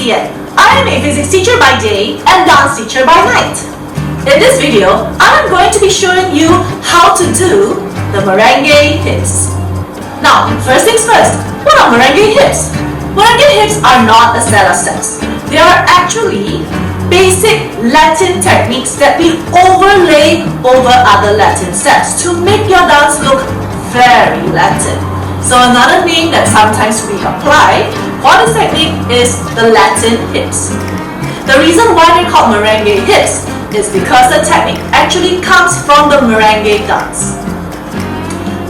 Zyen. I am a physics teacher by day and dance teacher by night. In this video, I am going to be showing you how to do the merengue hips. Now, first things first, what are merengue hips? Merengue hips are not a set of steps. They are actually basic Latin techniques that we overlay over other Latin steps to make your dance look very Latin. So another name that sometimes we apply for this technique is the Latin hips. The reason why they're called merengue hips is because the technique actually comes from the merengue dance.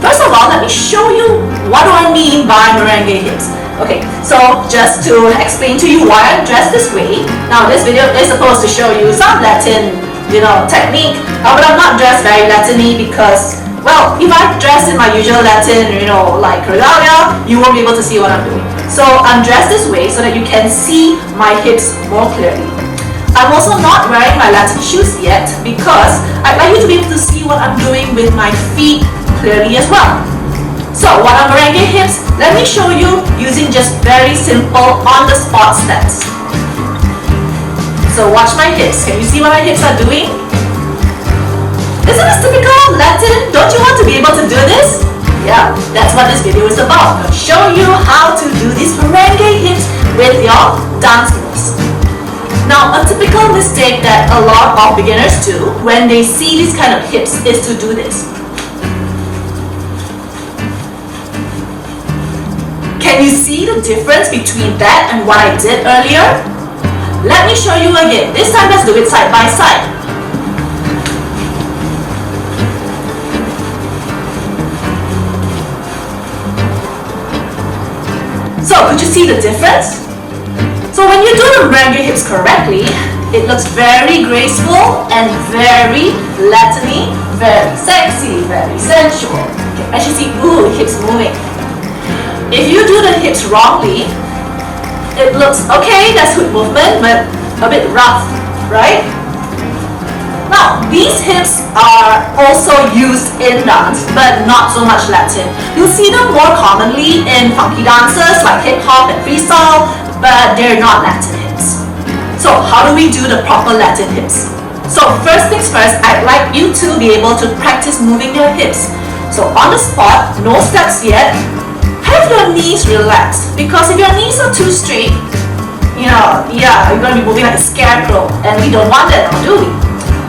First of all, let me show you what do I mean by merengue hips. Okay, so just to explain to you why I'm dressed this way. Now this video is supposed to show you some Latin, technique, but I'm not dressed very Latin-y because, well, if I dress in my usual Latin, like regalia, you won't be able to see what I'm doing. So I'm dressed this way so that you can see my hips more clearly. I'm also not wearing my Latin shoes yet because I'd like you to be able to see what I'm doing with my feet clearly as well. So what are merengue hips? Let me show you using just very simple on-the-spot steps. So watch my hips. Can you see what my hips are doing? Isn't this typical Latin? Don't you want to be able to do this? Yeah, that's what this video is about. I'll show you how to do these merengue hips with your dance moves. Now, a typical mistake that a lot of beginners do when they see these kind of hips is to do this. Can you see the difference between that and what I did earlier? Let me show you again. This time let's do it side by side. So, could you see the difference? So when you do the merengue hips correctly, it looks very graceful and very Latin-y, very sexy, very sensual. You can actually see, ooh, hips moving. If you do the hips wrongly, it looks okay, that's good movement, but a bit rough, right? Now, these hips are also used in dance, but not so much Latin. You'll see them more commonly in funky dances like hip-hop and freestyle, but they're not Latin hips. So how do we do the proper Latin hips? So first things first, I'd like you to be able to practice moving your hips. So on the spot, no steps yet, have your knees relaxed, because if your knees are too straight, you're going to be moving like a scarecrow, and we don't want that now, do we?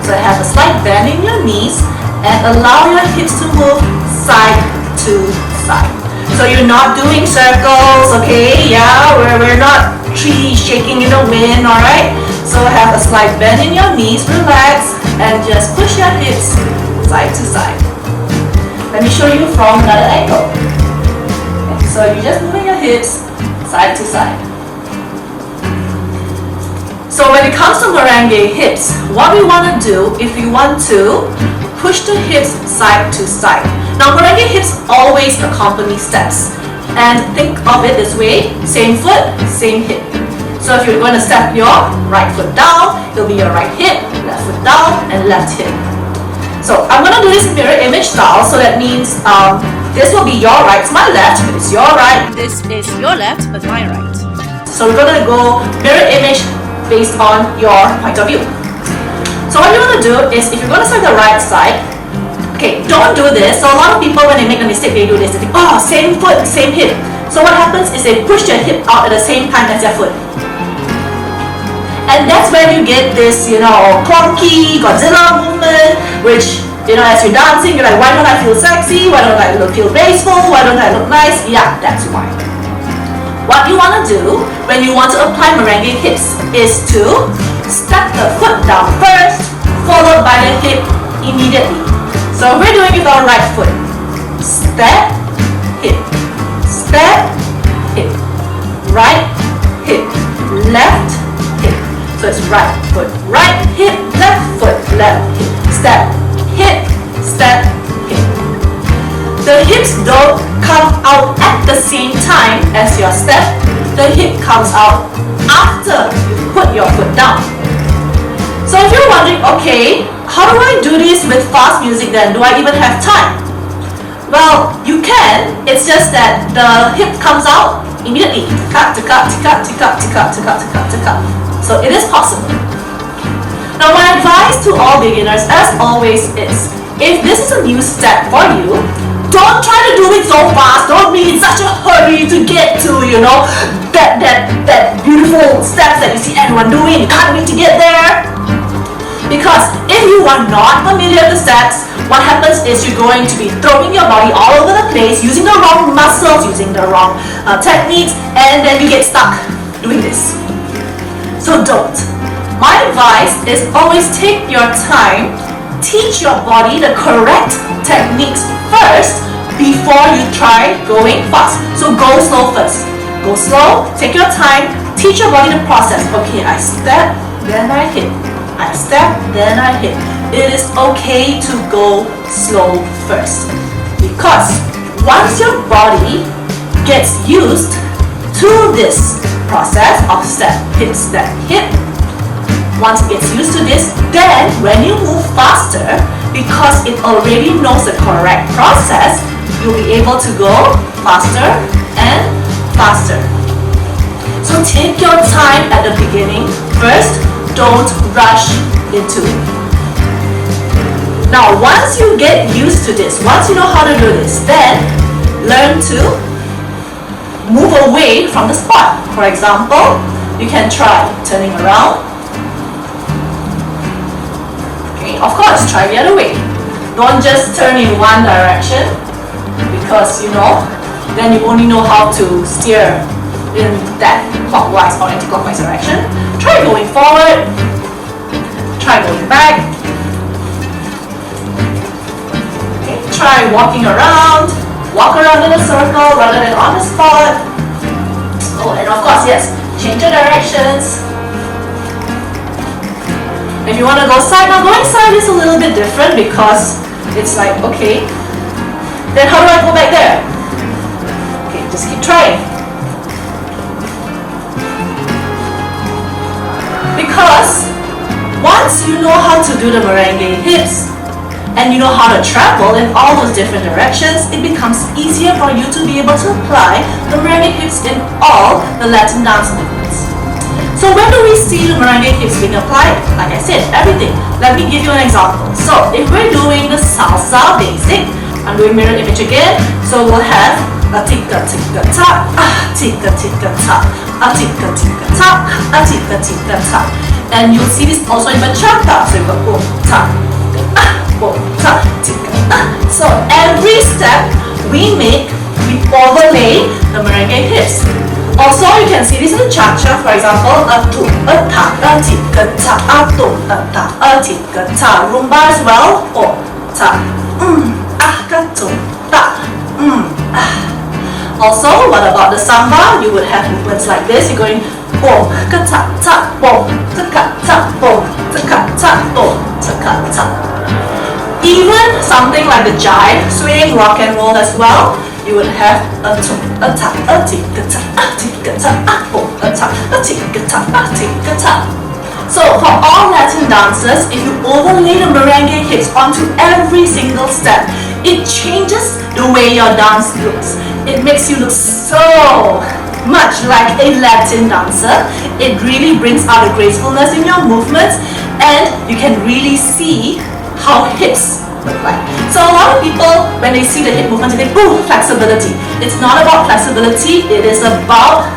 So have a slight bend in your knees and allow your hips to move side to side. So you're not doing circles, okay? Yeah, we're not trees shaking in the wind, alright? So have a slight bend in your knees, relax, and just push your hips side to side. Let me show you from another angle. So you're just moving your hips side to side. So when it comes to merengue hips, what we want to do if we want to push the hips side to side. Now merengue hips always accompany steps. And think of it this way, same foot, same hip. So if you're going to step your right foot down, it'll be your right hip, left foot down, and left hip. So I'm going to do this mirror image style, so that means this will be your right, it's my left, but it's your right. This is your left, but my right. So we're going to go mirror image based on your point of view. So what you want to do is, if you're going to start the right side, okay, don't do this. So a lot of people, when they make a mistake, they do this. They think, oh, same foot, same hip. So what happens is they push their hip out at the same time as their foot. And that's where you get this, clunky Godzilla movement, which, as you're dancing, you're like, why don't I feel sexy? Why don't I feel graceful? Why don't I look nice? Yeah, that's why. What you want to do when you want to apply merengue hips is to step the foot down first, followed by the hip immediately. So we're doing it with our right foot. Step, hip, step, hip, right, hip, left, hip. So it's right foot, right hip, left foot, left hip, step, hip, step, hip. The hips don't come out at the same time as your step. The hip comes out after you put your foot down. So if you're wondering, okay, how do I do this with fast music then? Do I even have time? Well, you can. It's just that the hip comes out immediately. Tika, tika, tika, tika, tika, tika, tika, tika. So it is possible. Now my advice to all beginners as always is, if this is a new step for you, don't try to do it so fast. Don't be in such a hurry to get to, that beautiful steps that you see everyone doing. You can't wait to get there. Because if you are not familiar with the steps, what happens is you're going to be throwing your body all over the place, using the wrong muscles, using the wrong techniques, and then you get stuck doing this. So don't. My advice is always take your time, teach your body the correct techniques first before you try going fast. So go slow first. Go slow, take your time, teach your body the process. Okay, I step, then I hit. I step, then I hit. It is okay to go slow first. Because once your body gets used to this process of step, hit, once it gets used to this, then when you move faster, because it already knows the correct process, you'll be able to go faster and faster. So take your time at the beginning. First, don't rush into it. Now, once you get used to this, once you know how to do this, then learn to move away from the spot. For example, you can try turning around. Okay, of course, try the other way. Don't just turn in one direction, because then you only know how to steer in that clockwise or anti-clockwise direction. Try going forward, try going back, okay, try walking around, walk around in a circle rather than on the spot. Oh, and of course, yes, change your directions. If you want to go side, now going side is a little bit different because it's like, okay, then how do I go back there? Okay, just keep trying. Because once you know how to do the merengue hips and you know how to travel in all those different directions, it becomes easier for you to be able to apply the merengue hips in all the Latin dance movements. So when do we see the merengue hips being applied? Like I said, everything. Let me give you an example. So if we're doing the salsa basic, I'm doing mirror image again. So we'll have a tika tika ta, tika tika ta, a tika tika ta, a tika tika ta. And you'll see this also in bachata. So you've got boom ta, boom ta, tika ta. So every step we make, we overlay the merengue hips. Also, you can see this in the cha-cha, for example, a tu, a ta, a tika ta, a tu, a ta, a tika ta. Rumba as well, o, ta, ka, tu, ta, Also, what about the samba? You would have movements like this. You're going boom, ka, ta, ta, boom, ta, ka, ta, boom, ta, ka, ta, boom, ta, ka, ta. Even something like the jive, swing, rock and roll as well. You would have a tu, a ta, a tika ta, a tika ta, a boom, a ta, a tika ta, a tika ta. So for all Latin dancers, if you overlay the merengue hips onto every single step, it changes the way your dance looks. It makes you look so much like a Latin dancer. It really brings out the gracefulness in your movements, and you can really see how hips look like. So a lot of people, when they see the hip movement, they think, ooh, flexibility. It's not about flexibility, it is about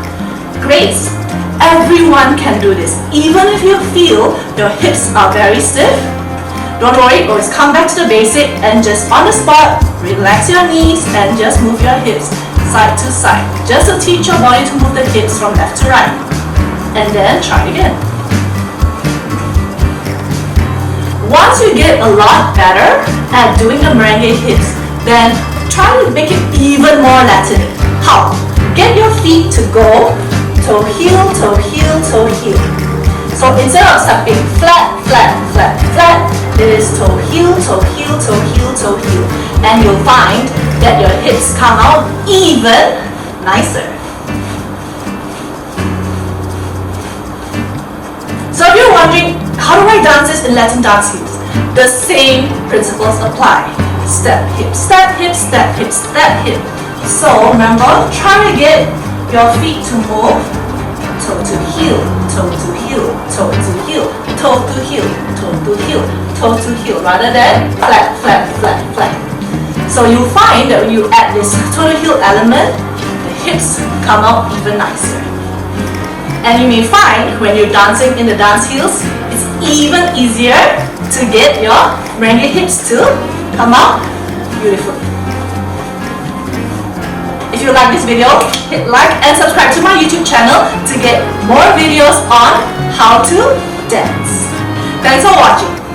grace. Everyone can do this. Even if you feel your hips are very stiff, don't worry, always come back to the basic and just on the spot, relax your knees and just move your hips side to side. Just to teach your body to move the hips from left to right. And then try again. Once you get a lot better at doing the merengue hips, then try to make it even more Latin. How? Get your feet to go toe heel, toe heel, toe heel. So instead of stepping flat, flat, flat, flat, it is toe heel, toe heel, toe heel, toe heel. And you'll find that your hips come out even nicer. So if you're wondering, how do I dance this in Latin dance moves? The same principles apply. Step, hip, step, hip, step, hip, step, hip. So remember, try to get your feet to move toe to heel, toe to heel, toe to heel, toe to heel, toe to heel, toe to heel, rather than flat, flat, flat, flat. So you'll find that when you add this toe to heel element, the hips come out even nicer. And you may find when you're dancing in the dance heels, it's even easier to get your merengue hips to come out beautifully. If you like this video, hit like and subscribe to my YouTube channel to get more videos on how to dance. Thanks for watching.